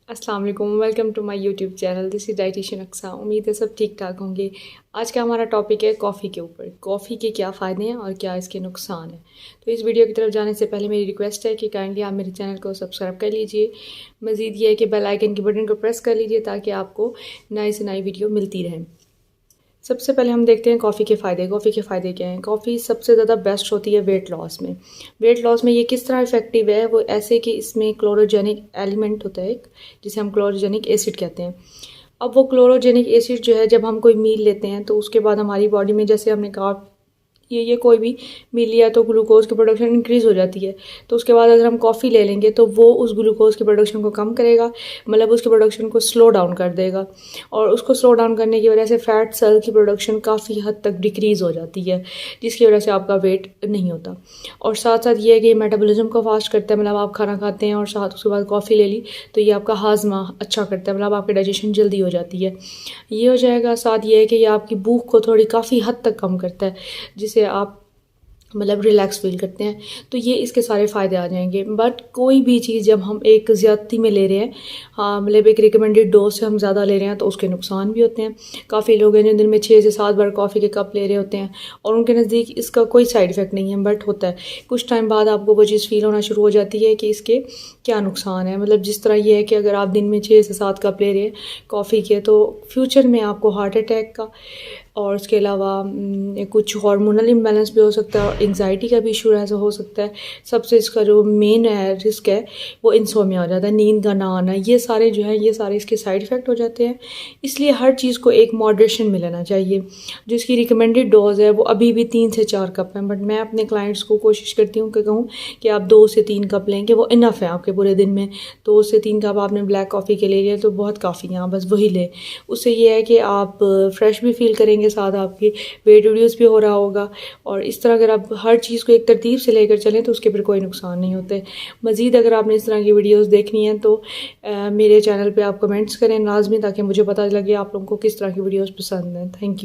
अस्सलाम वालेकुम, welcome to my YouTube channel. This is dietitian Aqsa. उम्मीद है सब ठीक ठाक होंगे। आज का हमारा टॉपिक है कॉफ़ी के ऊपर। कॉफ़ी के क्या फ़ायदे हैं और क्या इसके नुकसान हैं। तो इस वीडियो की तरफ जाने से पहले मेरी रिक्वेस्ट है कि काइंडली आप मेरे चैनल को सब्सक्राइब कर लीजिए। मज़ीद ये है कि बेल आइकन के बटन को प्रेस कर लीजिए ताकि आपको नई से नई वीडियो मिलती रहे। सबसे पहले हम देखते हैं कॉफ़ी के फ़ायदे। कॉफ़ी के फ़ायदे क्या हैं? कॉफ़ी सबसे ज़्यादा बेस्ट होती है वेट लॉस में। वेट लॉस में ये किस तरह इफ़ेक्टिव है, वो ऐसे कि इसमें क्लोरोजेनिक एलिमेंट होता है एक, जिसे हम क्लोरोजेनिक एसिड कहते हैं। अब वो क्लोरोजेनिक एसिड जो है, जब हम कोई मील लेते हैं तो उसके बाद हमारी बॉडी में, जैसे हमने कहा, ये कोई भी मील लिया तो ग्लूकोज़ की प्रोडक्शन इंक्रीज़ हो जाती है। तो उसके बाद अगर हम कॉफ़ी ले लेंगे तो वो उस ग्लूकोज़ की प्रोडक्शन को कम करेगा, मतलब उसकी प्रोडक्शन को स्लो डाउन कर देगा। और उसको स्लो डाउन करने की वजह से फ़ैट सेल की प्रोडक्शन काफ़ी हद तक डिक्रीज़ हो जाती है, जिसकी वजह से आपका वेट नहीं होता। और साथ साथ ये है कि मेटाबॉलिज्म को फास्ट करता है, मतलब आप खाना खाते हैं और साथ उसके बाद कॉफ़ी ले ली तो ये आपका हाजमा अच्छा करता है, मतलब आपकी डाइजेशन जल्दी हो जाती है। ये हो जाएगा। साथ ये है कि ये आपकी भूख को थोड़ी काफ़ी हद तक कम करता है, जिससे आप मतलब रिलैक्स फील करते हैं। तो ये इसके सारे फ़ायदे आ जाएंगे। बट कोई भी चीज़ जब हम एक ज़्यादती में ले रहे हैं, हाँ, मतलब एक रिकमेंडेड डोज से हम ज़्यादा ले रहे हैं, तो उसके नुकसान भी होते हैं। काफ़ी लोग हैं जो दिन में 6 से 7 बार कॉफ़ी के कप ले रहे होते हैं और उनके नज़दीक इसका कोई साइड इफ़ेक्ट नहीं है, बट होता है कुछ टाइम बाद आपको वो चीज़ फ़ील होना शुरू हो जाती है कि इसके क्या नुकसान है। मतलब जिस तरह ये है कि अगर आप दिन में 6 से 7 कप ले रहे हैं कॉफ़ी के, तो फ्यूचर में आपको हार्ट अटैक का और उसके अलावा कुछ हार्मोनल इम्बैलेंस भी हो सकता है और एंग्जाइटी का भी इशू ऐसा हो सकता है। सबसे इसका जो मेन है रिस्क है वो इंसोमिया हो जाता है, नींद का ना आना। ये सारे जो है, ये सारे इसके साइड इफ़ेक्ट हो जाते हैं। इसलिए हर चीज़ को एक मॉडरेशन में लेना चाहिए। जो इसकी रिकमेंडेड डोज है वो अभी भी 3 से 4 कप है, बट मैं अपने क्लाइंट्स को कोशिश करती हूँ कि कहूँ कि आप 2 से 3 कप लेंगे, वो इनफ है आपके पूरे दिन में। 2 से 3 कप आपने ब्लैक कॉफ़ी के ले लिया तो बहुत काफ़ी है, आप बस वही लें। उससे ये है कि आप फ्रेश भी फील करेंगे, साथ आपकी वेट रिड्यूस भी हो रहा होगा। और इस तरह अगर आप हर चीज़ को एक तरतीब से लेकर चलें तो उसके फिर कोई नुकसान नहीं होते। मज़ीद अगर आपने इस तरह की वीडियोस देखनी है तो मेरे चैनल पे आप कमेंट्स करें लाजमी, ताकि मुझे पता लगे आप लोगों को किस तरह की वीडियोस पसंद हैं। Thank you.